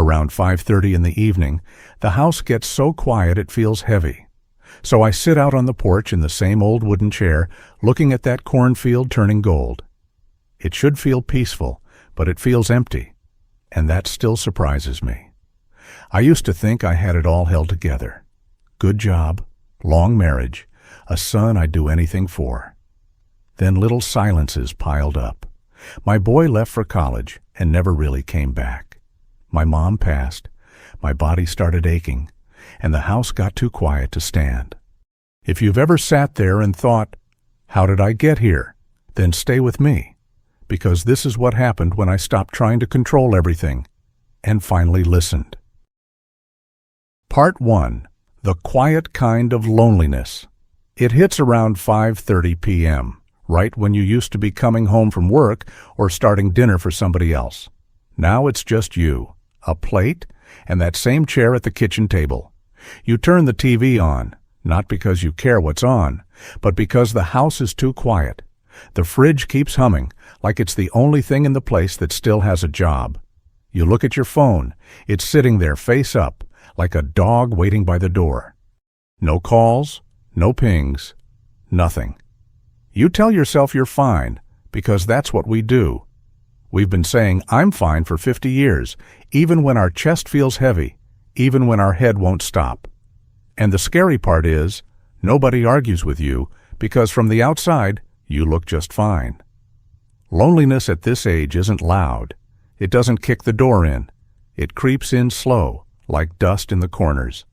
Around 5:30 in the evening, the house gets so quiet it feels heavy. So I sit out on the porch in the same old wooden chair, looking at that cornfield turning gold. It should feel peaceful, but it feels empty, and that still surprises me. I used to think I had it all held together. Good job, long marriage, a son I'd do anything for. Then little silences piled up. My boy left for college and never really came back. My mom passed, my body started aching, and the house got too quiet to stand. If you've ever sat there and thought, "How did I get here?" then stay with me, because this is what happened when I stopped trying to control everything and finally listened. Part 1. The quiet kind of loneliness. It hits around 5:30 p.m., right when you used to be coming home from work or starting dinner for somebody else. Now it's just you, a plate, and that same chair at the kitchen table. You turn the TV on, not because you care what's on, but because the house is too quiet. The fridge keeps humming, like it's the only thing in the place that still has a job. You look at your phone. It's sitting there face up, like a dog waiting by the door. No calls, no pings, nothing. You tell yourself you're fine, because that's what we do. We've been saying, "I'm fine" for 50 years, even when our chest feels heavy, even when our head won't stop. And the scary part is, nobody argues with you, because from the outside, you look just fine. Loneliness at this age isn't loud. It doesn't kick the door in. It creeps in slow, like dust in the corners.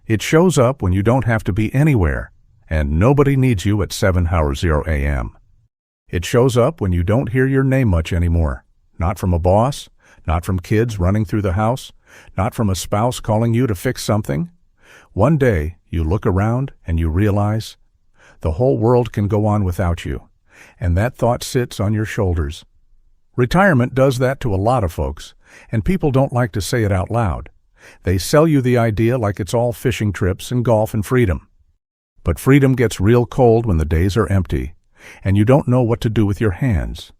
It shows up when you don't have to be anywhere, and nobody needs you at 7:00 a.m. It shows up when you don't hear your name much anymore, not from a boss, not from kids running through the house, not from a spouse calling you to fix something. One day, you look around and you realize the whole world can go on without you, and that thought sits on your shoulders. Retirement does that to a lot of folks, and people don't like to say it out loud. They sell you the idea like it's all fishing trips and golf and freedom. But freedom gets real cold when the days are empty, and you don't know what to do with your hands.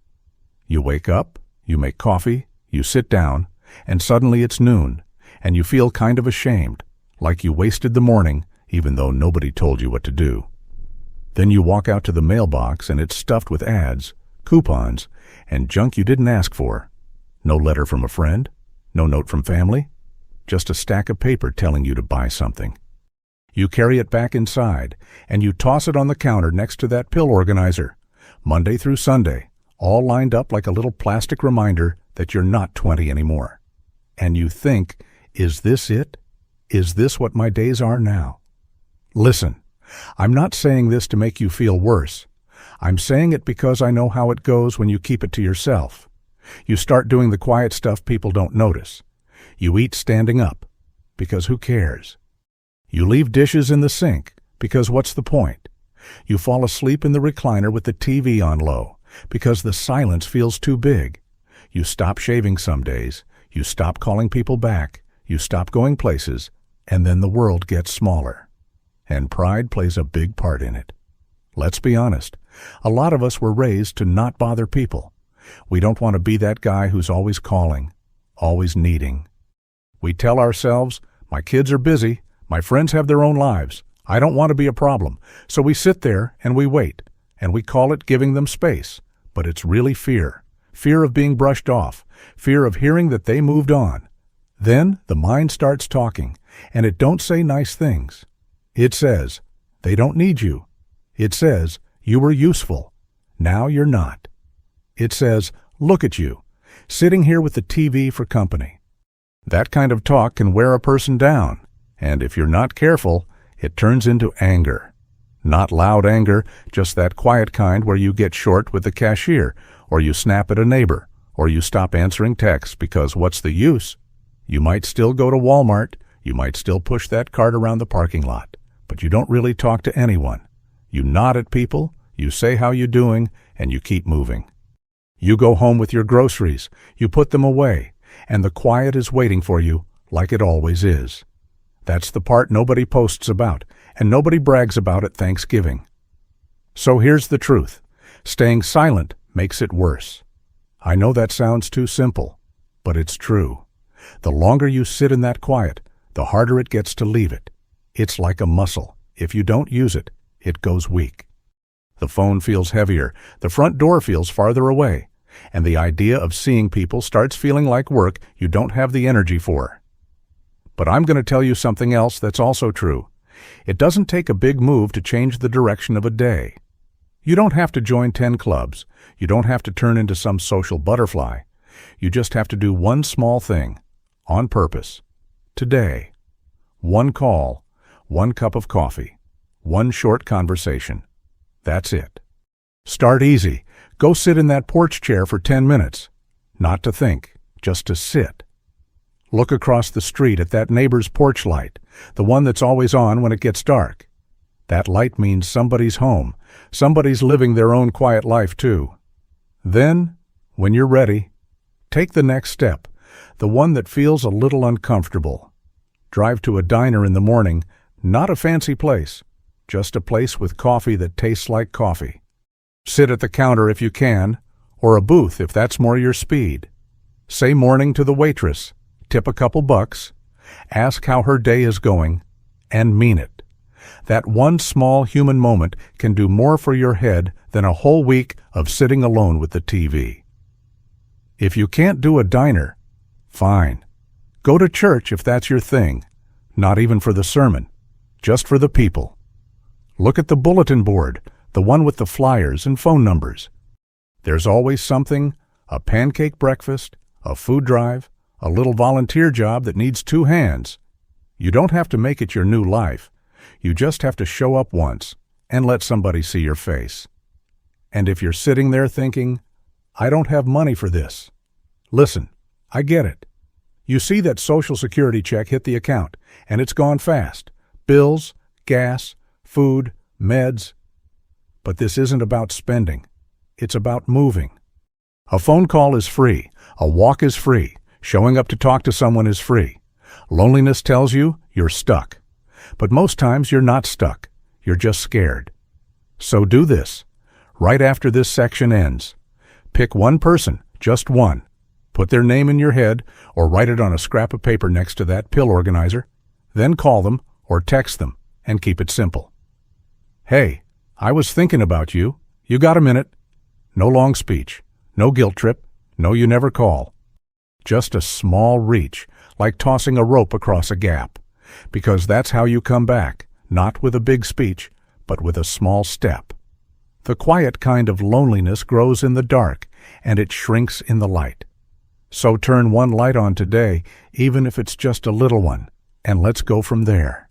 You wake up, you make coffee, you sit down, and suddenly it's noon, and you feel kind of ashamed, like you wasted the morning, even though nobody told you what to do. Then you walk out to the mailbox and it's stuffed with ads, coupons, and junk you didn't ask for. No letter from a friend, no note from family, just a stack of paper telling you to buy something. You carry it back inside, and you toss it on the counter next to that pill organizer, Monday through Sunday, all lined up like a little plastic reminder that you're not 20 anymore. And you think, is this it? Is this what my days are now? Listen, I'm not saying this to make you feel worse. I'm saying it because I know how it goes when you keep it to yourself. You start doing the quiet stuff people don't notice. You eat standing up, because who cares? You leave dishes in the sink, because what's the point? You fall asleep in the recliner with the TV on low, because the silence feels too big. You stop shaving some days, you stop calling people back, you stop going places, and then the world gets smaller. And pride plays a big part in it. Let's be honest, a lot of us were raised to not bother people. We don't want to be that guy who's always calling, always needing. We tell ourselves, my kids are busy, my friends have their own lives, I don't want to be a problem. So we sit there and we wait, and we call it giving them space. But it's really fear. Fear of being brushed off, fear of hearing that they moved on. Then the mind starts talking, and it don't say nice things. It says, they don't need you. It says, you were useful. Now you're not. It says, look at you, sitting here with the TV for company. That kind of talk can wear a person down, and if you're not careful, it turns into anger. Not loud anger, just that quiet kind where you get short with the cashier, or you snap at a neighbor, or you stop answering texts because what's the use? You might still go to Walmart, you might still push that cart around the parking lot, but you don't really talk to anyone. You nod at people, you say how you doing, and you keep moving. You go home with your groceries, you put them away, and the quiet is waiting for you, like it always is. That's the part nobody posts about, and nobody brags about at Thanksgiving. So here's the truth. Staying silent makes it worse. I know that sounds too simple, but it's true. The longer you sit in that quiet, the harder it gets to leave it. It's like a muscle. If you don't use it, it goes weak. The phone feels heavier, the front door feels farther away, and the idea of seeing people starts feeling like work you don't have the energy for. But I'm going to tell you something else that's also true. It doesn't take a big move to change the direction of a day. You don't have to join 10 clubs. You don't have to turn into some social butterfly. You just have to do one small thing, on purpose, today. One call, one cup of coffee, one short conversation. That's it. Start easy. Go sit in that porch chair for 10 minutes. Not to think, just to sit. Look across the street at that neighbor's porch light, the one that's always on when it gets dark. That light means somebody's home. Somebody's living their own quiet life too. Then, when you're ready, take the next step, the one that feels a little uncomfortable. Drive to a diner in the morning, not a fancy place, just a place with coffee that tastes like coffee. Sit at the counter if you can, or a booth if that's more your speed. Say morning to the waitress, tip a couple bucks, ask how her day is going, and mean it. That one small human moment can do more for your head than a whole week of sitting alone with the TV. If you can't do a diner, fine. Go to church if that's your thing, not even for the sermon, just for the people. Look at the bulletin board, the one with the flyers and phone numbers. There's always something, a pancake breakfast, a food drive, a little volunteer job that needs 2 hands. You don't have to make it your new life. You just have to show up once and let somebody see your face. And if you're sitting there thinking, I don't have money for this, listen, I get it. You see that Social Security check hit the account, and it's gone fast. Bills, gas, food, meds. But this isn't about spending. It's about moving. A phone call is free. A walk is free. Showing up to talk to someone is free. Loneliness tells you you're stuck. But most times you're not stuck. You're just scared. So do this. Right after this section ends. Pick one person, just one. Put their name in your head or write it on a scrap of paper next to that pill organizer. Then call them or text them and keep it simple. Hey, I was thinking about you. You got a minute? No long speech. No guilt trip. No you never call. Just a small reach, like tossing a rope across a gap. Because that's how you come back, not with a big speech, but with a small step. The quiet kind of loneliness grows in the dark, and it shrinks in the light. So turn one light on today, even if it's just a little one, and let's go from there.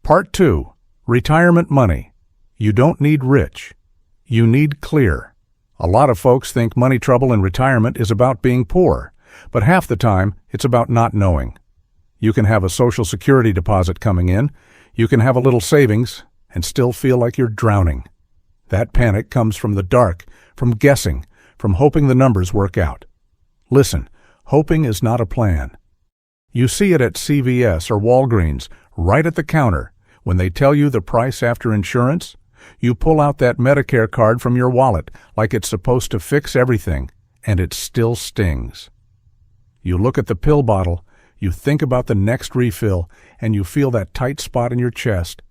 Part 2. Retirement money. You don't need rich. You need clear. A lot of folks think money trouble in retirement is about being poor, but half the time it's about not knowing. You can have a Social Security deposit coming in, you can have a little savings, and still feel like you're drowning. That panic comes from the dark, from guessing, from hoping the numbers work out. Listen, hoping is not a plan. You see it at CVS or Walgreens, right at the counter. When they tell you the price after insurance, you pull out that Medicare card from your wallet like it's supposed to fix everything, and it still stings. You look at the pill bottle, you think about the next refill, and you feel that tight spot in your chest.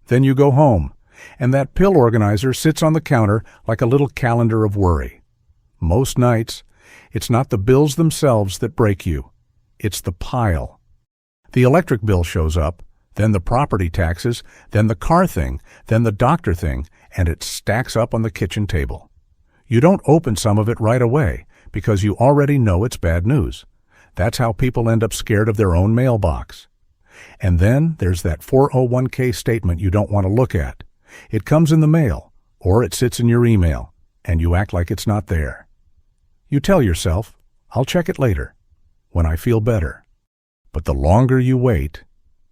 Then you go home, and that pill organizer sits on the counter like a little calendar of worry. Most nights, it's not the bills themselves that break you. It's the pile. The electric bill shows up, then the property taxes, then the car thing, then the doctor thing, and it stacks up on the kitchen table. You don't open some of it right away because you already know it's bad news. That's how people end up scared of their own mailbox. And then there's that 401k statement you don't want to look at. It comes in the mail, or it sits in your email, and you act like it's not there. You tell yourself, I'll check it later, when I feel better. But the longer you wait,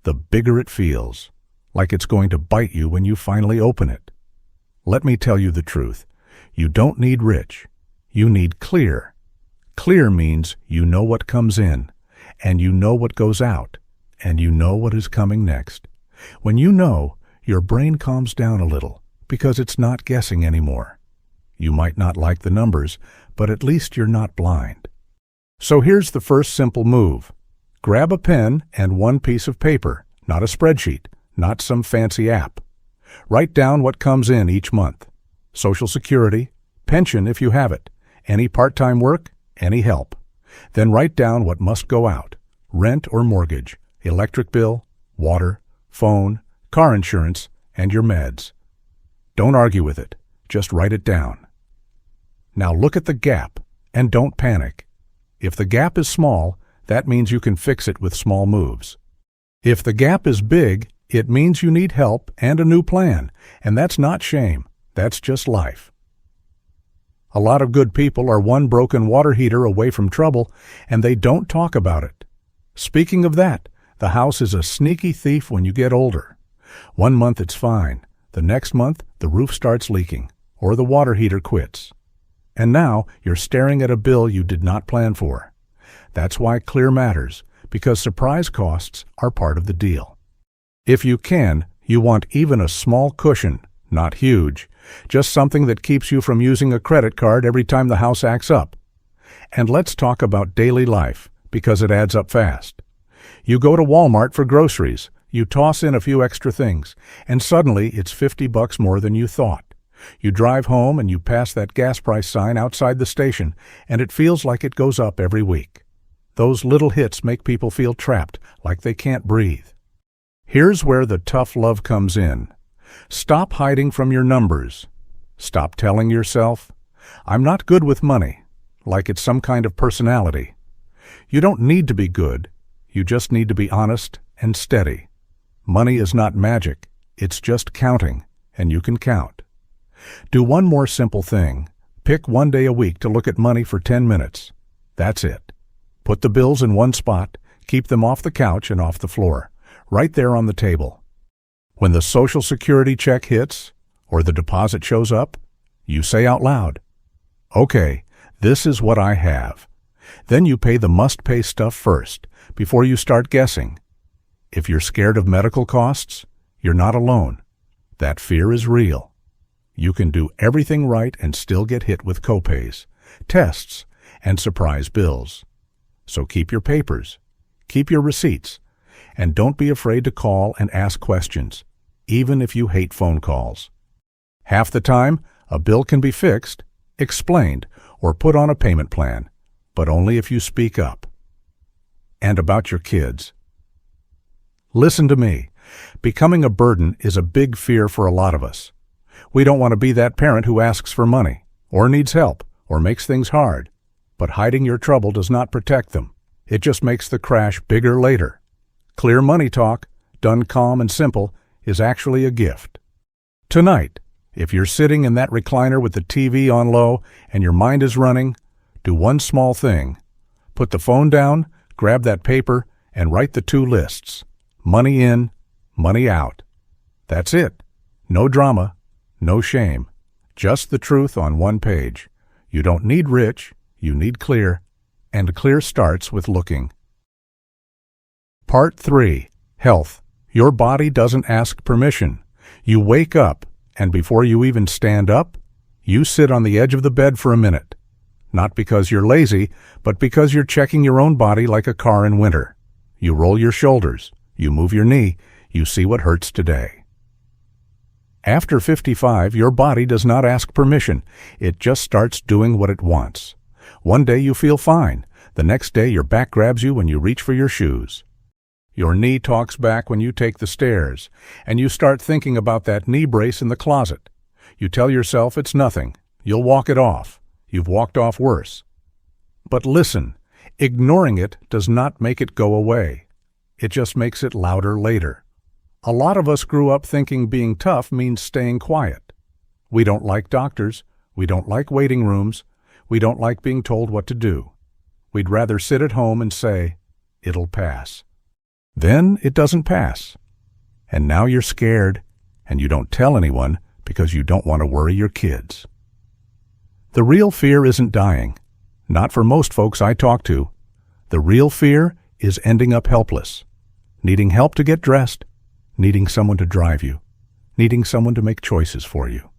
the bigger it feels, like it's going to bite you when you finally open it. Let me tell you the truth. You don't need rich. You need clear. Clear means you know what comes in, and you know what goes out, and you know what is coming next. When you know, your brain calms down a little, because it's not guessing anymore. You might not like the numbers, but at least you're not blind. So here's the first simple move. Grab a pen and one piece of paper, not a spreadsheet, not some fancy app. Write down what comes in each month. Social Security, pension if you have it, any part-time work, any help. Then write down what must go out: rent or mortgage, electric bill, water, phone, car insurance, and your meds. Don't argue with it. Just write it down. Now look at the gap, and don't panic. If the gap is small, that means you can fix it with small moves. If the gap is big, it means you need help and a new plan, and that's not shame. That's just life. A lot of good people are one broken water heater away from trouble, and they don't talk about it. Speaking of that, the house is a sneaky thief when you get older. One month it's fine. The next month, the roof starts leaking, or the water heater quits. And now you're staring at a bill you did not plan for. That's why clear matters, because surprise costs are part of the deal. If you can, you want even a small cushion, not huge, just something that keeps you from using a credit card every time the house acts up. And let's talk about daily life, because it adds up fast. You go to Walmart for groceries, you toss in a few extra things, and suddenly it's $50 more than you thought. You drive home and you pass that gas price sign outside the station, and it feels like it goes up every week. Those little hits make people feel trapped, like they can't breathe. Here's where the tough love comes in. Stop hiding from your numbers. Stop telling yourself, "I'm not good with money," like it's some kind of personality. You don't need to be good. You just need to be honest and steady. Money is not magic. It's just counting, and you can count. Do one more simple thing. Pick one day a week to look at money for 10 minutes. That's it. Put the bills in one spot. Keep them off the couch and off the floor, right there on the table. When the Social Security check hits, or the deposit shows up, you say out loud, "Okay, this is what I have." Then you pay the must-pay stuff first, before you start guessing. If you're scared of medical costs, you're not alone. That fear is real. You can do everything right and still get hit with copays, tests, and surprise bills. So keep your papers, keep your receipts, and don't be afraid to call and ask questions, even if you hate phone calls. Half the time, a bill can be fixed, explained, or put on a payment plan, but only if you speak up. And about your kids. Listen to me. Becoming a burden is a big fear for a lot of us. We don't want to be that parent who asks for money, or needs help, or makes things hard. But hiding your trouble does not protect them. It just makes the crash bigger later. Clear money talk, done calm and simple, is actually a gift. Tonight, if you're sitting in that recliner with the TV on low and your mind is running, do one small thing. Put the phone down, grab that paper, and write the two lists. Money in, money out. That's it. No drama, no shame. Just the truth on one page. You don't need rich, you need clear, and clear starts with looking. Part 3. Health. Your body doesn't ask permission. You wake up, and before you even stand up, you sit on the edge of the bed for a minute. Not because you're lazy, but because you're checking your own body like a car in winter. You roll your shoulders, you move your knee, you see what hurts today. After 55, your body does not ask permission. It just starts doing what it wants. One day you feel fine. The next day your back grabs you when you reach for your shoes. Your knee talks back when you take the stairs, and you start thinking about that knee brace in the closet. You tell yourself it's nothing. You'll walk it off. You've walked off worse. But listen, ignoring it does not make it go away. It just makes it louder later. A lot of us grew up thinking being tough means staying quiet. We don't like doctors. We don't like waiting rooms. We don't like being told what to do. We'd rather sit at home and say, "It'll pass." Then it doesn't pass. And now you're scared, and you don't tell anyone because you don't want to worry your kids. The real fear isn't dying. Not for most folks I talk to. The real fear is ending up helpless. Needing help to get dressed. Needing someone to drive you. Needing someone to make choices for you.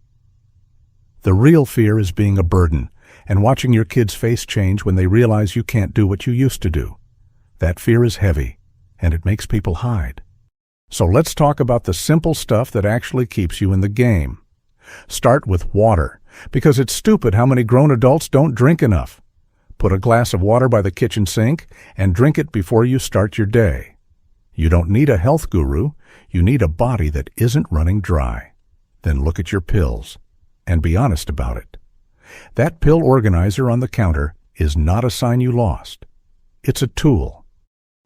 The real fear is being a burden, and watching your kid's face change when they realize you can't do what you used to do. That fear is heavy, and it makes people hide. So let's talk about the simple stuff that actually keeps you in the game. Start with water, because it's stupid how many grown adults don't drink enough. Put a glass of water by the kitchen sink and drink it before you start your day. You don't need a health guru, you need a body that isn't running dry. Then look at your pills, and be honest about it. That pill organizer on the counter is not a sign you lost. It's a tool.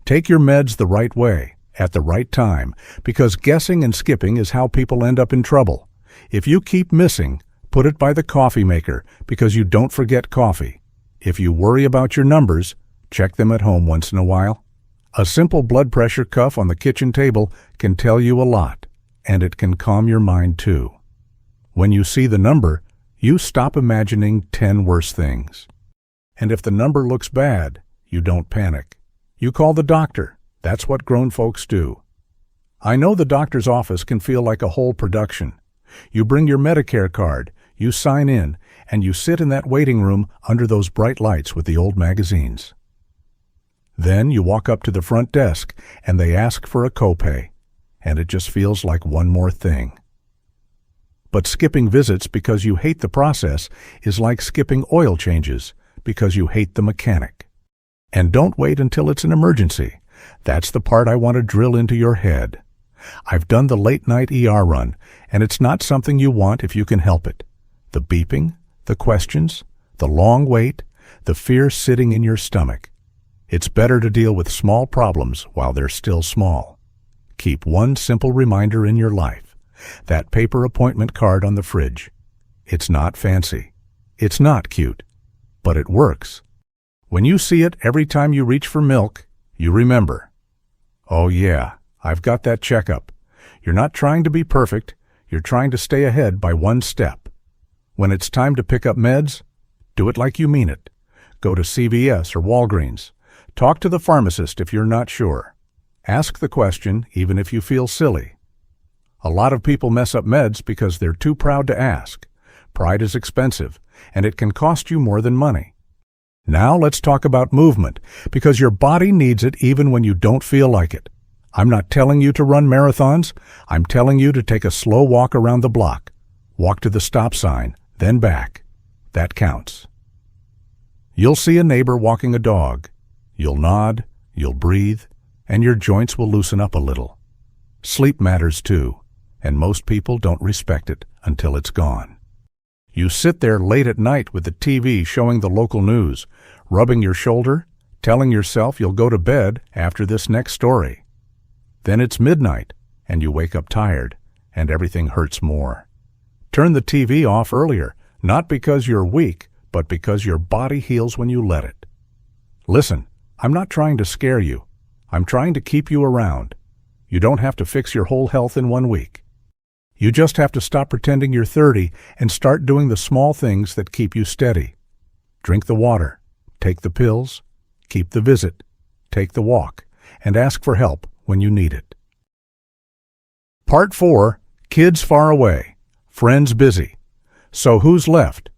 Take your meds the right way, at the right time, because guessing and skipping is how people end up in trouble. If you keep missing, put it by the coffee maker, because you don't forget coffee. If you worry about your numbers, check them at home once in a while. A simple blood pressure cuff on the kitchen table can tell you a lot, and it can calm your mind too. When you see the number, you stop imagining 10 worse things. And if the number looks bad, you don't panic. You call the doctor. That's what grown folks do. I know the doctor's office can feel like a whole production. You bring your Medicare card, you sign in, and you sit in that waiting room under those bright lights with the old magazines. Then you walk up to the front desk, and they ask for a copay, and it just feels like one more thing. But skipping visits because you hate the process is like skipping oil changes because you hate the mechanic. And don't wait until it's an emergency. That's the part I want to drill into your head. I've done the late-night ER run, and it's not something you want if you can help it. The beeping, the questions, the long wait, the fear sitting in your stomach. It's better to deal with small problems while they're still small. Keep one simple reminder in your life. That paper appointment card on the fridge. It's not fancy. It's not cute. But it works. When you see it every time you reach for milk, you remember. Oh yeah, I've got that checkup. You're not trying to be perfect. You're trying to stay ahead by one step. When it's time to pick up meds, do it like you mean it. Go to CVS or Walgreens. Talk to the pharmacist if you're not sure. Ask the question even if you feel silly. A lot of people mess up meds because they're too proud to ask. Pride is expensive, and it can cost you more than money. Now let's talk about movement, because your body needs it even when you don't feel like it. I'm not telling you to run marathons. I'm telling you to take a slow walk around the block. Walk to the stop sign, then back. That counts. You'll see a neighbor walking a dog. You'll nod, you'll breathe, and your joints will loosen up a little. Sleep matters too, and most people don't respect it until it's gone. You sit there late at night with the TV showing the local news, rubbing your shoulder, telling yourself you'll go to bed after this next story. Then it's midnight, and you wake up tired, and everything hurts more. Turn the TV off earlier, not because you're weak, but because your body heals when you let it. Listen, I'm not trying to scare you. I'm trying to keep you around. You don't have to fix your whole health in 1 week. You just have to stop pretending you're 30 and start doing the small things that keep you steady. Drink the water, take the pills, keep the visit, take the walk, and ask for help when you need it. Part 4, Kids Far Away, Friends Busy. So who's left?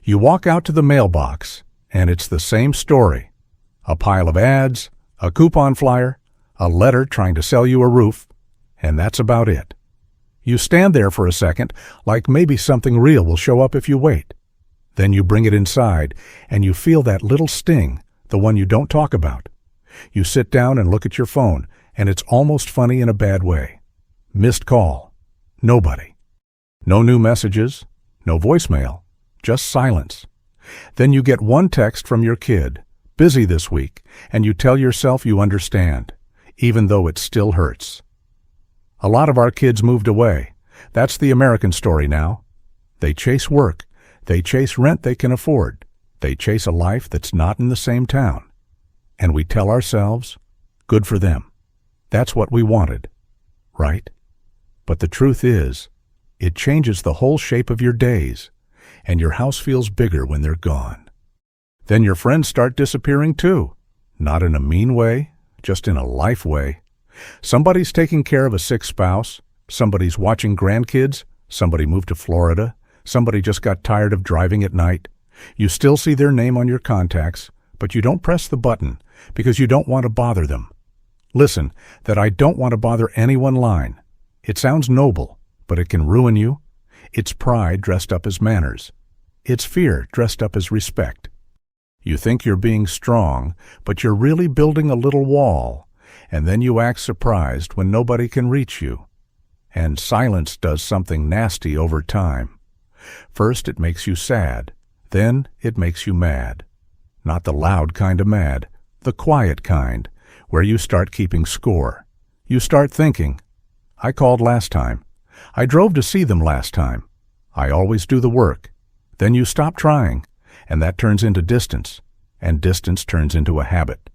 You walk out to the mailbox, and it's the same story. A pile of ads, a coupon flyer, a letter trying to sell you a roof, and that's about it. You stand there for a second, like maybe something real will show up if you wait. Then you bring it inside, and you feel that little sting, the one you don't talk about. You sit down and look at your phone, and it's almost funny in a bad way. Missed call. Nobody. No new messages, no voicemail, just silence. Then you get one text from your kid, busy this week, and you tell yourself you understand, even though it still hurts. A lot of our kids moved away. That's the American story now. They chase work. They chase rent they can afford. They chase a life that's not in the same town. And we tell ourselves, good for them. That's what we wanted, right? But the truth is, it changes the whole shape of your days, and your house feels bigger when they're gone. Then your friends start disappearing too. Not in a mean way, just in a life way. Somebody's taking care of a sick spouse, somebody's watching grandkids, somebody moved to Florida, somebody just got tired of driving at night. You still see their name on your contacts, but you don't press the button because you don't want to bother them. Listen, that "I don't want to bother anyone" line. It sounds noble, but it can ruin you. It's pride dressed up as manners. It's fear dressed up as respect. You think you're being strong, but you're really building a little wall, and then you act surprised when nobody can reach you. And silence does something nasty over time. First it makes you sad, then it makes you mad. Not the loud kind of mad, the quiet kind, where you start keeping score. You start thinking, "I called last time. I drove to see them last time. I always do the work." Then you stop trying, and that turns into distance, and distance turns into a habit.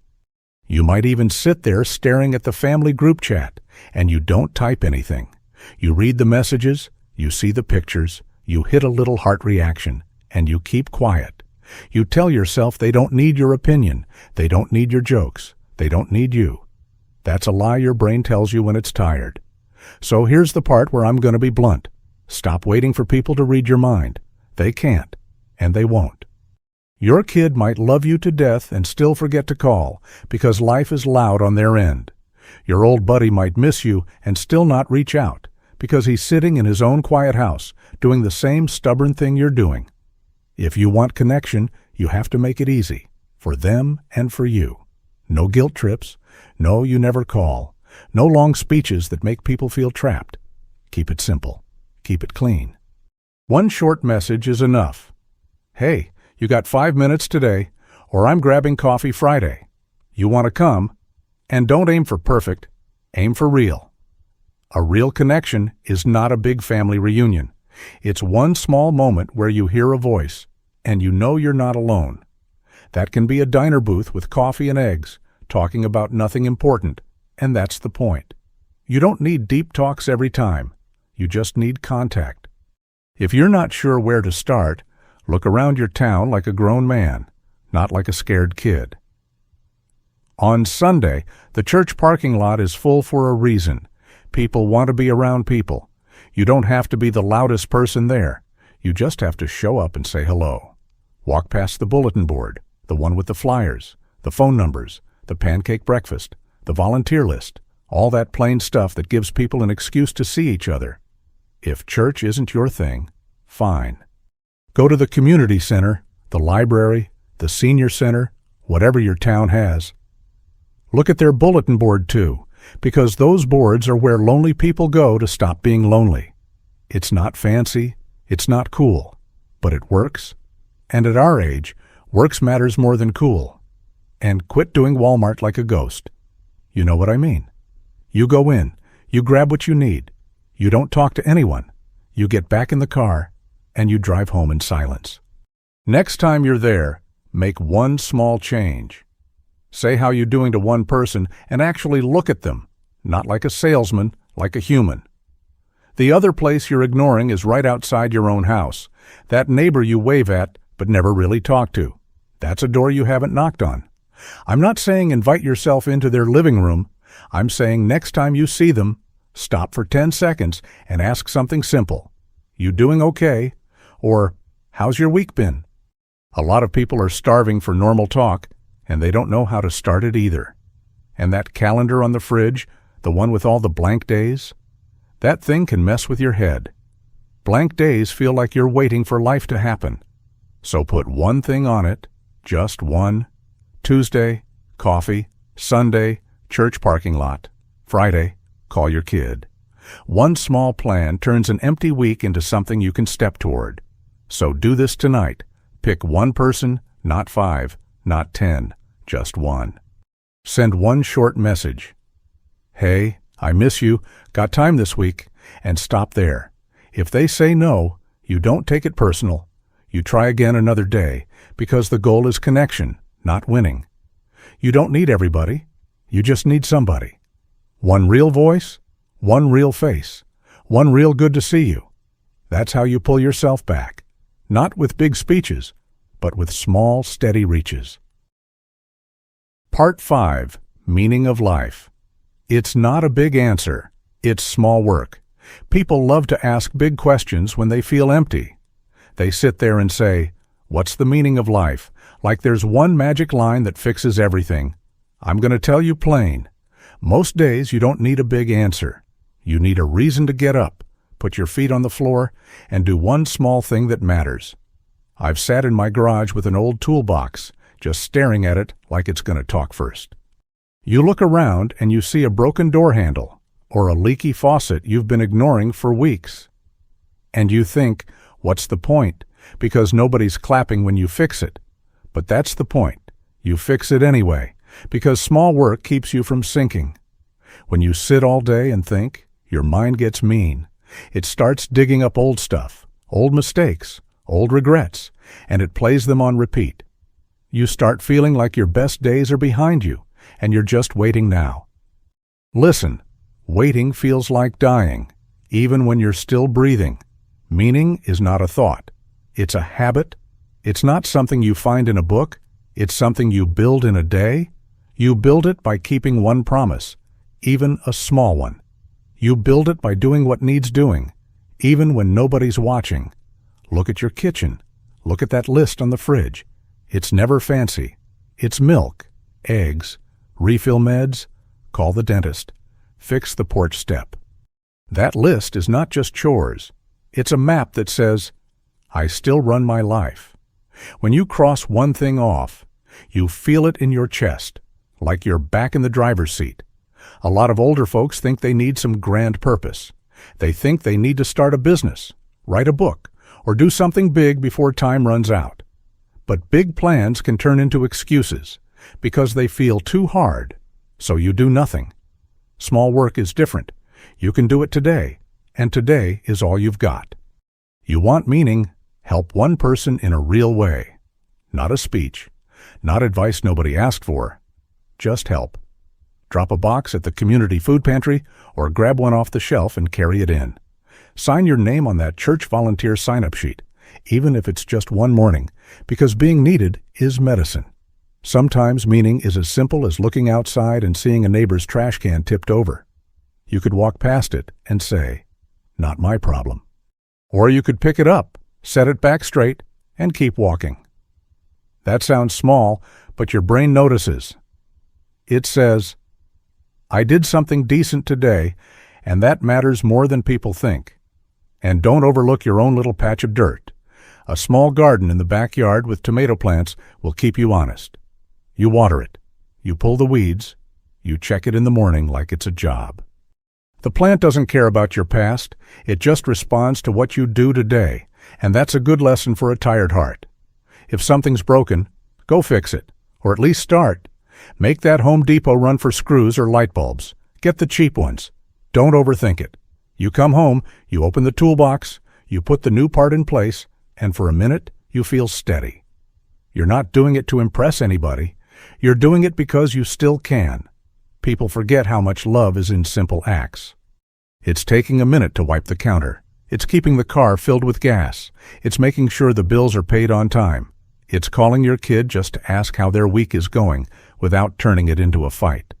You might even sit there staring at the family group chat, and you don't type anything. You read the messages, you see the pictures, you hit a little heart reaction, and you keep quiet. You tell yourself they don't need your opinion, they don't need your jokes, they don't need you. That's a lie your brain tells you when it's tired. So here's the part where I'm going to be blunt. Stop waiting for people to read your mind. They can't, and they won't. Your kid might love you to death and still forget to call because life is loud on their end. Your old buddy might miss you and still not reach out because he's sitting in his own quiet house doing the same stubborn thing you're doing. If you want connection, you have to make it easy, for them and for you. No guilt trips. No, you never call. No long speeches that make people feel trapped. Keep it simple. Keep it clean. One short message is enough. "Hey, you got 5 minutes today, or I'm grabbing coffee Friday. You want to come?" And don't aim for perfect. Aim for real. A real connection is not a big family reunion. It's one small moment where you hear a voice, and you know you're not alone. That can be a diner booth with coffee and eggs, talking about nothing important, and that's the point. You don't need deep talks every time. You just need contact. If you're not sure where to start, look around your town like a grown man, not like a scared kid. On Sunday, the church parking lot is full for a reason. People want to be around people. You don't have to be the loudest person there. You just have to show up and say hello. Walk past the bulletin board, the one with the flyers, the phone numbers, the pancake breakfast, the volunteer list, all that plain stuff that gives people an excuse to see each other. If church isn't your thing, fine. Go to the community center, the library, the senior center, whatever your town has. Look at their bulletin board too, because those boards are where lonely people go to stop being lonely. It's not fancy, it's not cool, but it works. And at our age, works matters more than cool. And quit doing Walmart like a ghost. You know what I mean. You go in, you grab what you need. You don't talk to anyone. You get back in the car, and you drive home in silence. Next time you're there, make one small change. Say how you're doing to one person and actually look at them, not like a salesman, like a human. The other place you're ignoring is right outside your own house, that neighbor you wave at but never really talk to. That's a door you haven't knocked on. I'm not saying invite yourself into their living room. I'm saying next time you see them, stop for 10 seconds and ask something simple. "You doing okay?" Or, "How's your week been?" A lot of people are starving for normal talk, and they don't know how to start it either. And that calendar on the fridge, the one with all the blank days, that thing can mess with your head. Blank days feel like you're waiting for life to happen. So put one thing on it, just one. Tuesday, coffee. Sunday, church parking lot. Friday, call your kid. One small plan turns an empty week into something you can step toward. So do this tonight. Pick one person, not 5, not 10, just one. Send one short message. "Hey, I miss you, got time this week," and stop there. If they say no, you don't take it personal. You try again another day, because the goal is connection, not winning. You don't need everybody. You just need somebody. One real voice, one real face, one real good to see you. That's how you pull yourself back, not with big speeches, but with small, steady reaches. Part 5, Meaning of Life. It's not a big answer. It's small work. People love to ask big questions when they feel empty. They sit there and say, What's the meaning of life? Like there's one magic line that fixes everything. I'm going to tell you plain. Most days you don't need a big answer. You need a reason to get up, put your feet on the floor, and do one small thing that matters. I've sat in my garage with an old toolbox, just staring at it like it's going to talk first. You look around and you see a broken door handle or a leaky faucet you've been ignoring for weeks. And you think, what's the point? Because nobody's clapping when you fix it. But that's the point. You fix it anyway, because small work keeps you from sinking. When you sit all day and think, your mind gets mean. It starts digging up old stuff, old mistakes, old regrets, and it plays them on repeat. You start feeling like your best days are behind you, and you're just waiting now. Listen, waiting feels like dying, even when you're still breathing. Meaning is not a thought. It's a habit. It's not something you find in a book. It's something you build in a day. You build it by keeping one promise, even a small one. You build it by doing what needs doing, even when nobody's watching. Look at your kitchen. Look at that list on the fridge. It's never fancy. It's milk, eggs, refill meds, call the dentist, fix the porch step. That list is not just chores. It's a map that says, I still run my life. When you cross one thing off, you feel it in your chest, like you're back in the driver's seat. A lot of older folks think they need some grand purpose. They think they need to start a business, write a book, or do something big before time runs out. But big plans can turn into excuses because they feel too hard, so you do nothing. Small work is different. You can do it today, and today is all you've got. You want meaning? Help one person in a real way. Not a speech, not advice nobody asked for. Just help. Drop a box at the community food pantry or grab one off the shelf and carry it in. Sign your name on that church volunteer sign-up sheet, even if it's just one morning, because being needed is medicine. Sometimes meaning is as simple as looking outside and seeing a neighbor's trash can tipped over. You could walk past it and say, not my problem. Or you could pick it up, set it back straight, and keep walking. That sounds small, but your brain notices. It says, I did something decent today, and that matters more than people think. And don't overlook your own little patch of dirt. A small garden in the backyard with tomato plants will keep you honest. You water it. You pull the weeds. You check it in the morning like it's a job. The plant doesn't care about your past. It just responds to what you do today, and that's a good lesson for a tired heart. If something's broken, go fix it, or at least start. Make that Home Depot run for screws or light bulbs. Get the cheap ones. Don't overthink it. You come home, you open the toolbox, you put the new part in place, and for a minute, you feel steady. You're not doing it to impress anybody. You're doing it because you still can. People forget how much love is in simple acts. It's taking a minute to wipe the counter. It's keeping the car filled with gas. It's making sure the bills are paid on time. It's calling your kid just to ask how their week is going without turning it into a fight.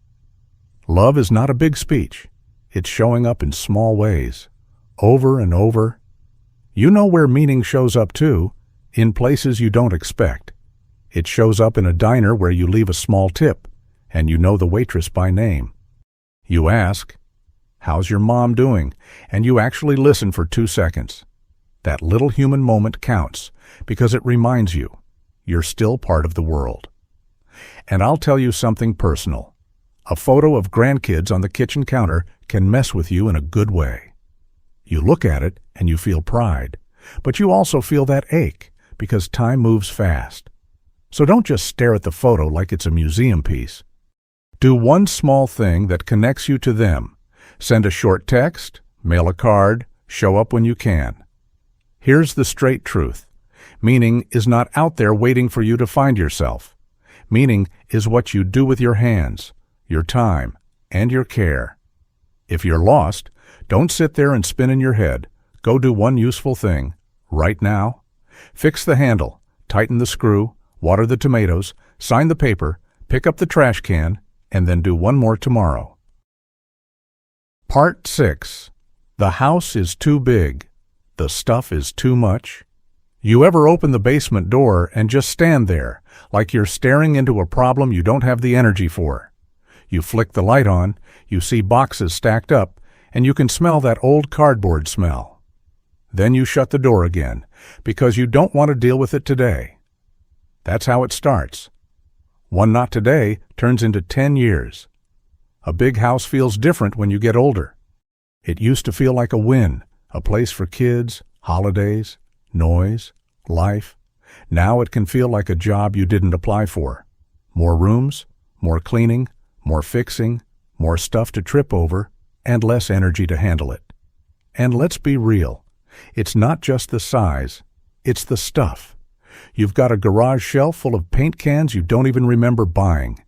Love is not a big speech. It's showing up in small ways, over and over. You know where meaning shows up too, in places you don't expect. It shows up in a diner where you leave a small tip, and you know the waitress by name. You ask, how's your mom doing? And you actually listen for 2 seconds. That little human moment counts because it reminds you you're still part of the world. And I'll tell you something personal. A photo of grandkids on the kitchen counter can mess with you in a good way. You look at it and you feel pride, but you also feel that ache because time moves fast. So don't just stare at the photo like it's a museum piece. Do one small thing that connects you to them. Send a short text, mail a card, show up when you can. Here's the straight truth. Meaning is not out there waiting for you to find yourself. Meaning is what you do with your hands, your time, and your care. If you're lost, don't sit there and spin in your head. Go do one useful thing, right now. Fix the handle, tighten the screw, water the tomatoes, sign the paper, pick up the trash can, and then do one more tomorrow. Part 6. The house is too big. The stuff is too much. You ever open the basement door and just stand there, like you're staring into a problem you don't have the energy for? You flick the light on, you see boxes stacked up, and you can smell that old cardboard smell. Then you shut the door again, because you don't want to deal with it today. That's how it starts. One not today turns into 10 years. A big house feels different when you get older. It used to feel like a win, a place for kids, holidays, noise, life. Now it can feel like a job you didn't apply for. More rooms, more cleaning, more fixing, more stuff to trip over, and less energy to handle it. And let's be real. It's not just the size, it's the stuff. You've got a garage shelf full of paint cans you don't even remember buying.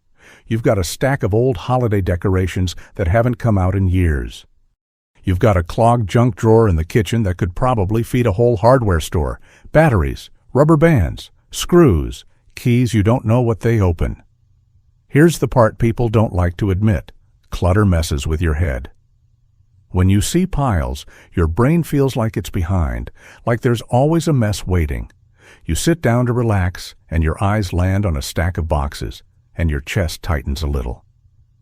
You've got a stack of old holiday decorations that haven't come out in years. You've got a clogged junk drawer in the kitchen that could probably feed a whole hardware store. Batteries, rubber bands, screws, keys you don't know what they open. Here's the part people don't like to admit. Clutter messes with your head. When you see piles, your brain feels like it's behind, like there's always a mess waiting. You sit down to relax, and your eyes land on a stack of boxes, and your chest tightens a little.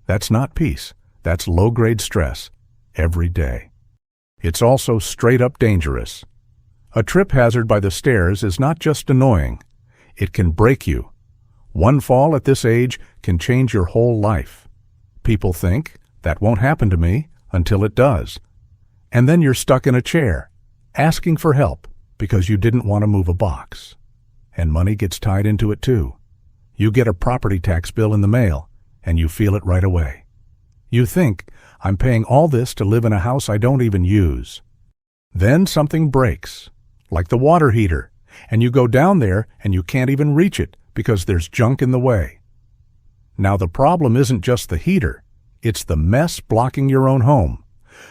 That's not peace. That's low-grade stress. Every day. It's also straight-up dangerous. A trip hazard by the stairs is not just annoying. It can break you. One fall at this age can change your whole life. People think, that won't happen to me, until it does. And then you're stuck in a chair, asking for help because you didn't want to move a box. And money gets tied into it too. You get a property tax bill in the mail, and you feel it right away. You think, I'm paying all this to live in a house I don't even use. Then something breaks, like the water heater, and you go down there and you can't even reach it because there's junk in the way. Now the problem isn't just the heater, it's the mess blocking your own home.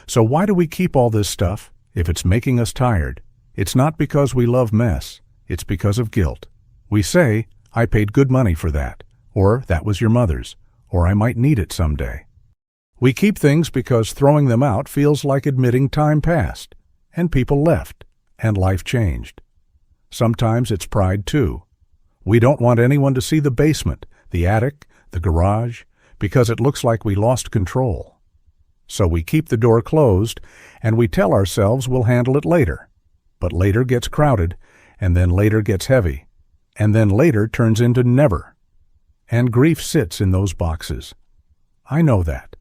So why do we keep all this stuff if it's making us tired? It's not because we love mess, it's because of guilt. We say, I paid good money for that, or that was your mother's, or I might need it someday. We keep things because throwing them out feels like admitting time passed, and people left, and life changed. Sometimes it's pride too. We don't want anyone to see the basement, the attic, the garage, because it looks like we lost control. So we keep the door closed, and we tell ourselves we'll handle it later. But later gets crowded, and then later gets heavy, and then later turns into never. And grief sits in those boxes. I know that.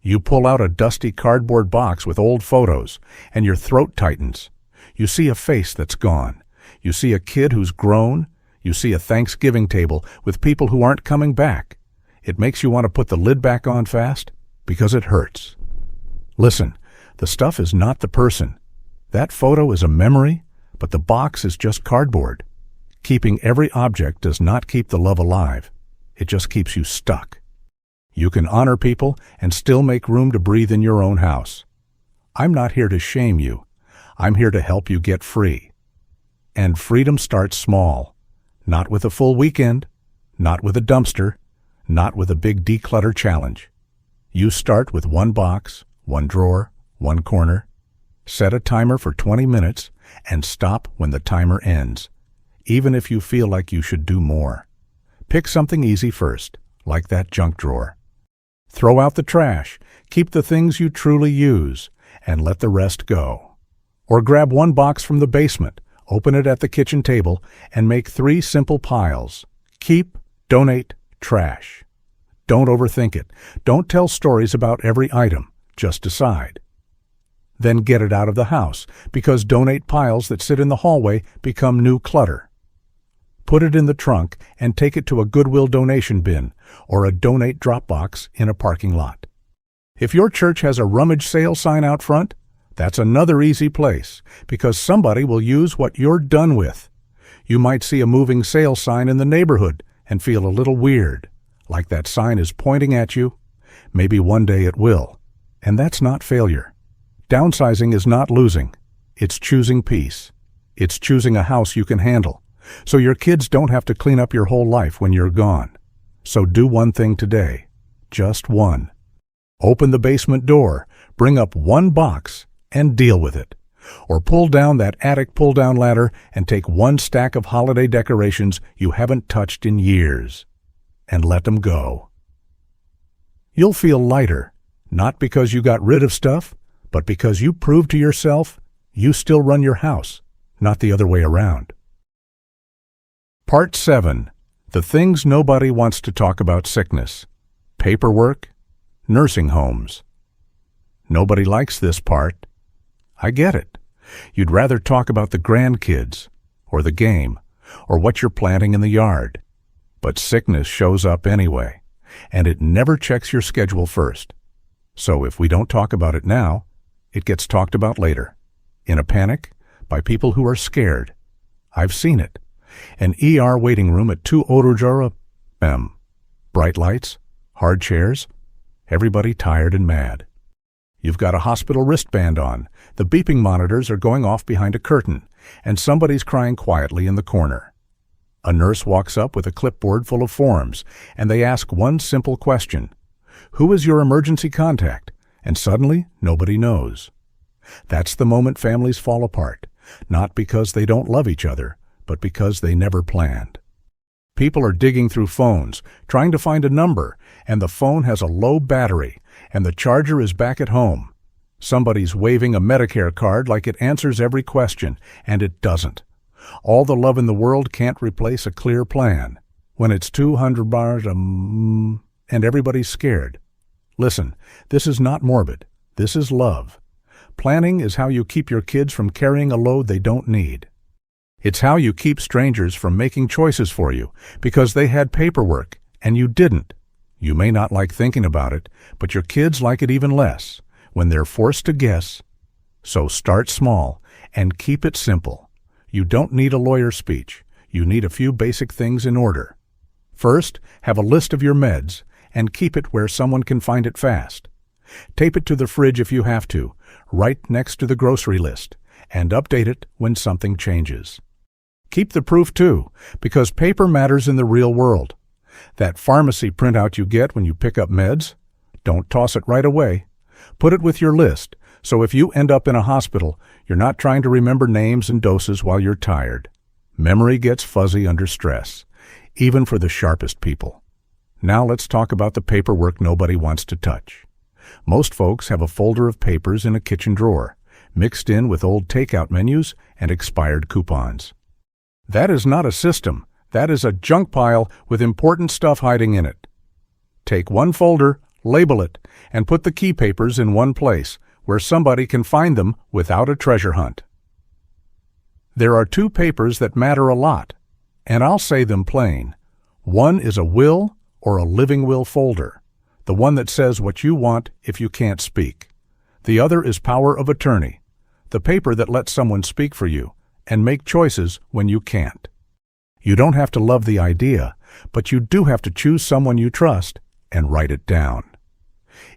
You pull out a dusty cardboard box with old photos, and your throat tightens. You see a face that's gone. You see a kid who's grown. You see a Thanksgiving table with people who aren't coming back. It makes you want to put the lid back on fast because it hurts. Listen, the stuff is not the person. That photo is a memory, but the box is just cardboard. Keeping every object does not keep the love alive. It just keeps you stuck. You can honor people and still make room to breathe in your own house. I'm not here to shame you. I'm here to help you get free. And freedom starts small. Not with a full weekend, not with a dumpster, not with a big declutter challenge. You start with one box, one drawer, one corner. Set a timer for 20 minutes and stop when the timer ends, even if you feel like you should do more. Pick something easy first, like that junk drawer. Throw out the trash, keep the things you truly use, and let the rest go. Or grab one box from the basement, open it at the kitchen table, and make 3 simple piles. Keep, donate, trash. Don't overthink it. Don't tell stories about every item. Just decide. Then get it out of the house, because donate piles that sit in the hallway become new clutter. Put it in the trunk and take it to a Goodwill donation bin or a donate drop box in a parking lot. If your church has a rummage sale sign out front, that's another easy place because somebody will use what you're done with. You might see a moving sale sign in the neighborhood and feel a little weird, like that sign is pointing at you. Maybe one day it will, and that's not failure. Downsizing is not losing. It's choosing peace. It's choosing a house you can handle, so your kids don't have to clean up your whole life when you're gone. So do one thing today. Just one. Open the basement door, bring up one box, and deal with it. Or pull down that attic pull-down ladder and take one stack of holiday decorations you haven't touched in years and let them go. You'll feel lighter, not because you got rid of stuff, but because you proved to yourself you still run your house, not the other way around. Part 7. The things nobody wants to talk about: sickness, paperwork, nursing homes. Nobody likes this part. I get it. You'd rather talk about the grandkids, or the game, or what you're planting in the yard. But sickness shows up anyway, and it never checks your schedule first. So if we don't talk about it now, it gets talked about later, in a panic, by people who are scared. I've seen it. An ER waiting room at 2 Odorjora, bright lights, hard chairs, everybody tired and mad. You've got a hospital wristband on, the beeping monitors are going off behind a curtain, and somebody's crying quietly in the corner. A nurse walks up with a clipboard full of forms, and they ask one simple question: who is your emergency contact? And suddenly, nobody knows. That's the moment families fall apart, not because they don't love each other, but because they never planned. People are digging through phones, trying to find a number, and the phone has a low battery, and the charger is back at home. Somebody's waving a Medicare card like it answers every question, and it doesn't. All the love in the world can't replace a clear plan. When it's $200 and everybody's scared. Listen, this is not morbid. This is love. Planning is how you keep your kids from carrying a load they don't need. It's how you keep strangers from making choices for you because they had paperwork and you didn't. You may not like thinking about it, but your kids like it even less when they're forced to guess. So start small and keep it simple. You don't need a lawyer's speech. You need a few basic things in order. First, have a list of your meds and keep it where someone can find it fast. Tape it to the fridge if you have to, right next to the grocery list, and update it when something changes. Keep the proof too, because paper matters in the real world. That pharmacy printout you get when you pick up meds, don't toss it right away. Put it with your list, so if you end up in a hospital, you're not trying to remember names and doses while you're tired. Memory gets fuzzy under stress, even for the sharpest people. Now let's talk about the paperwork nobody wants to touch. Most folks have a folder of papers in a kitchen drawer, mixed in with old takeout menus and expired coupons. That is not a system. That is a junk pile with important stuff hiding in it. Take one folder, label it, and put the key papers in one place where somebody can find them without a treasure hunt. There are 2 papers that matter a lot, and I'll say them plain. One is a will or a living will folder, the one that says what you want if you can't speak. The other is power of attorney, the paper that lets someone speak for you and make choices when you can't. You don't have to love the idea, but you do have to choose someone you trust and write it down.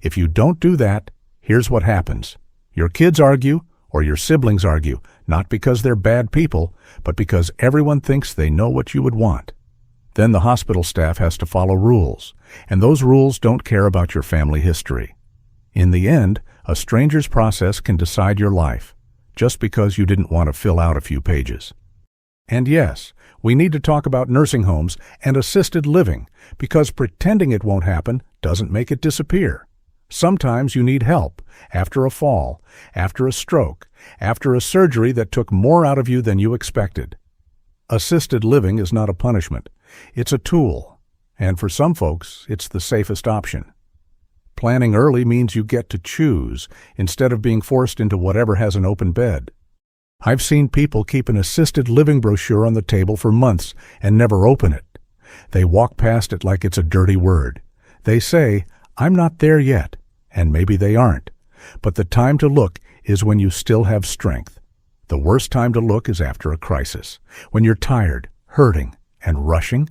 If you don't do that, here's what happens. Your kids argue or your siblings argue, not because they're bad people, but because everyone thinks they know what you would want. Then the hospital staff has to follow rules, and those rules don't care about your family history. In the end, a stranger's process can decide your life, just because you didn't want to fill out a few pages. And yes, we need to talk about nursing homes and assisted living, because pretending it won't happen doesn't make it disappear. Sometimes you need help after a fall, after a stroke, after a surgery that took more out of you than you expected. Assisted living is not a punishment. It's a tool, and for some folks, it's the safest option. Planning early means you get to choose instead of being forced into whatever has an open bed. I've seen people keep an assisted living brochure on the table for months and never open it. They walk past it like it's a dirty word. They say, "I'm not there yet," and maybe they aren't. But the time to look is when you still have strength. The worst time to look is after a crisis, when you're tired, hurting, and rushing.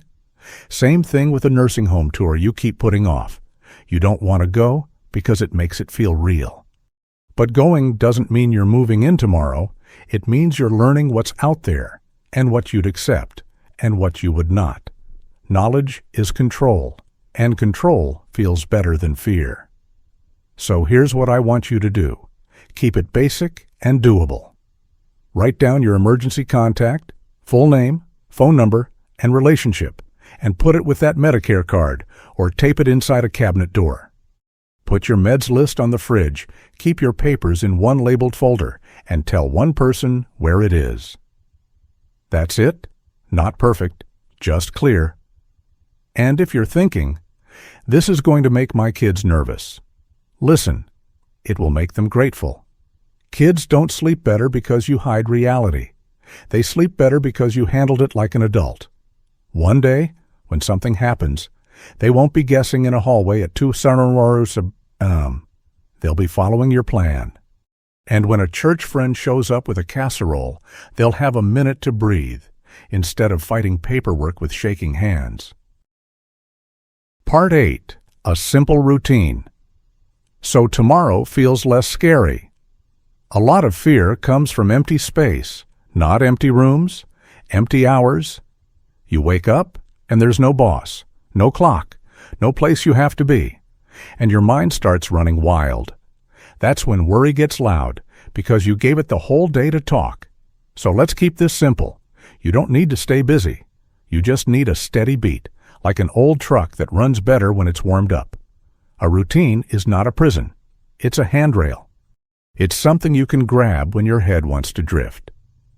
Same thing with a nursing home tour you keep putting off. You don't want to go because it makes it feel real. But going doesn't mean you're moving in tomorrow. It means you're learning what's out there and what you'd accept and what you would not. Knowledge is control, and control feels better than fear. So here's what I want you to do. Keep it basic and doable. Write down your emergency contact, full name, phone number, and relationship, and put it with that Medicare card or tape it inside a cabinet door. Put your meds list on the fridge, keep your papers in one labeled folder, and tell one person where it is. That's it. Not perfect, just clear. And if you're thinking, this is going to make my kids nervous, listen, it will make them grateful. Kids don't sleep better because you hide reality. They sleep better because you handled it like an adult. One day, when something happens, they won't be guessing in a hallway at 2 Sonoros. They'll be following your plan. And when a church friend shows up with a casserole, they'll have a minute to breathe, instead of fighting paperwork with shaking hands. Part 8. A simple routine. So tomorrow feels less scary. A lot of fear comes from empty space, not empty rooms, empty hours. You wake up, and there's no boss, no clock, no place you have to be, and your mind starts running wild. That's when worry gets loud, because you gave it the whole day to talk. So let's keep this simple. You don't need to stay busy. You just need a steady beat, like an old truck that runs better when it's warmed up. A routine is not a prison. It's a handrail. It's something you can grab when your head wants to drift.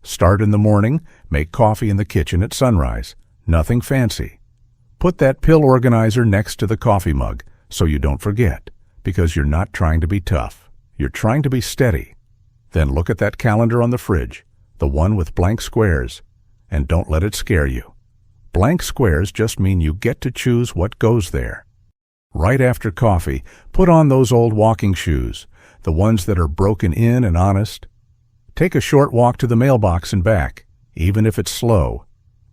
Start in the morning, make coffee in the kitchen at sunrise. Nothing fancy. Put that pill organizer next to the coffee mug so you don't forget, because you're not trying to be tough. You're trying to be steady. Then look at that calendar on the fridge, the one with blank squares, and don't let it scare you. Blank squares just mean you get to choose what goes there. Right after coffee, put on those old walking shoes, the ones that are broken in and honest. Take a short walk to the mailbox and back, even if it's slow.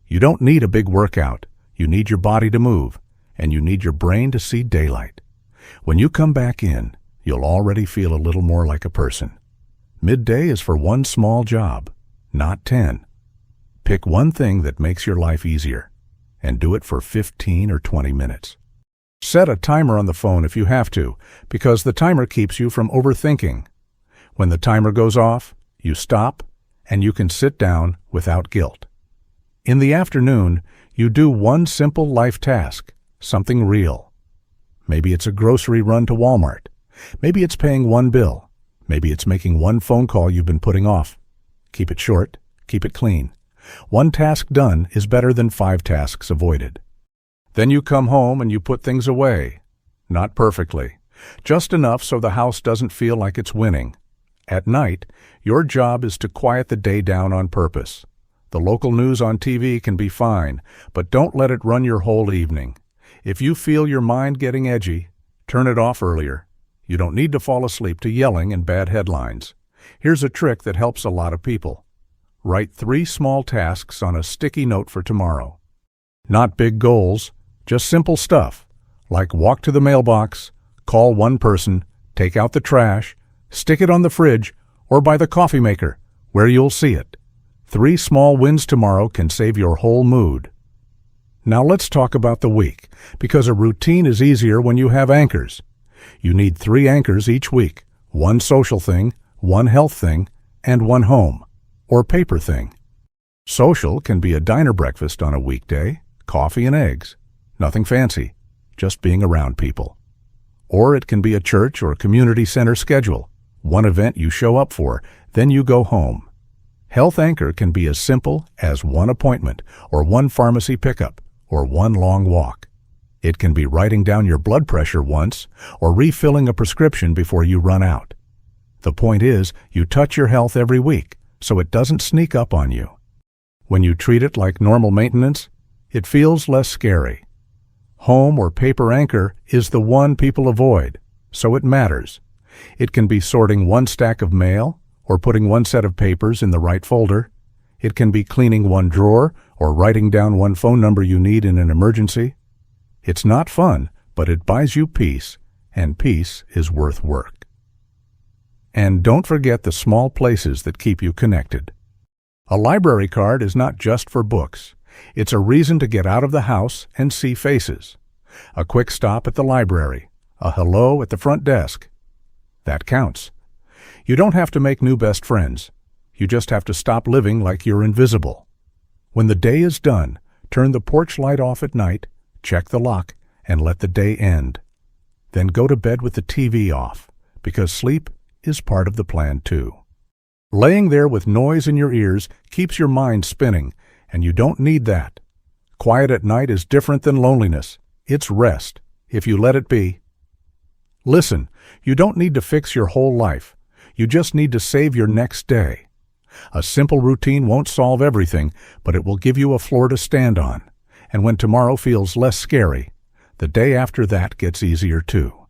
You don't need a big workout. You need your body to move, and you need your brain to see daylight. When you come back in, you'll already feel a little more like a person. Midday is for one small job, not 10. Pick one thing that makes your life easier, and do it for 15 or 20 minutes. Set a timer on the phone if you have to, because the timer keeps you from overthinking. When the timer goes off, you stop, and you can sit down without guilt. In the afternoon, you do one simple life task, something real. Maybe it's a grocery run to Walmart. Maybe it's paying one bill. Maybe it's making one phone call you've been putting off. Keep it short, keep it clean. One task done is better than 5 tasks avoided. Then you come home and you put things away. Not perfectly, just enough so the house doesn't feel like it's winning. At night, your job is to quiet the day down on purpose. The local news on TV can be fine, but don't let it run your whole evening. If you feel your mind getting edgy, turn it off earlier. You don't need to fall asleep to yelling and bad headlines. Here's a trick that helps a lot of people. Write 3 small tasks on a sticky note for tomorrow. Not big goals, just simple stuff, like walk to the mailbox, call one person, take out the trash, stick it on the fridge, or by the coffee maker, where you'll see it. 3 small wins tomorrow can save your whole mood. Now let's talk about the week, because a routine is easier when you have anchors. You need 3 anchors each week, 1 social thing, 1 health thing, and 1 home, or paper thing. Social can be a diner breakfast on a weekday, coffee and eggs. Nothing fancy, just being around people. Or it can be a church or community center schedule, 1 event you show up for, then you go home. Health anchor can be as simple as 1 appointment, or 1 pharmacy pickup, or 1 long walk. It can be writing down your blood pressure once, or refilling a prescription before you run out. The point is, you touch your health every week, so it doesn't sneak up on you. When you treat it like normal maintenance, it feels less scary. Home or paper anchor is the one people avoid, so it matters. It can be sorting 1 stack of mail, or putting 1 set of papers in the right folder. It can be cleaning 1 drawer, or writing down 1 phone number you need in an emergency. It's not fun, but it buys you peace, and peace is worth work. And don't forget the small places that keep you connected. A library card is not just for books. It's a reason to get out of the house and see faces. A quick stop at the library, a hello at the front desk. That counts. You don't have to make new best friends. You just have to stop living like you're invisible. When the day is done, turn the porch light off at night, check the lock, and let the day end. Then go to bed with the TV off, because sleep is part of the plan too. Laying there with noise in your ears keeps your mind spinning, and you don't need that. Quiet at night is different than loneliness. It's rest, if you let it be. Listen, you don't need to fix your whole life. You just need to save your next day. A simple routine won't solve everything, but it will give you a floor to stand on. And when tomorrow feels less scary, the day after that gets easier too.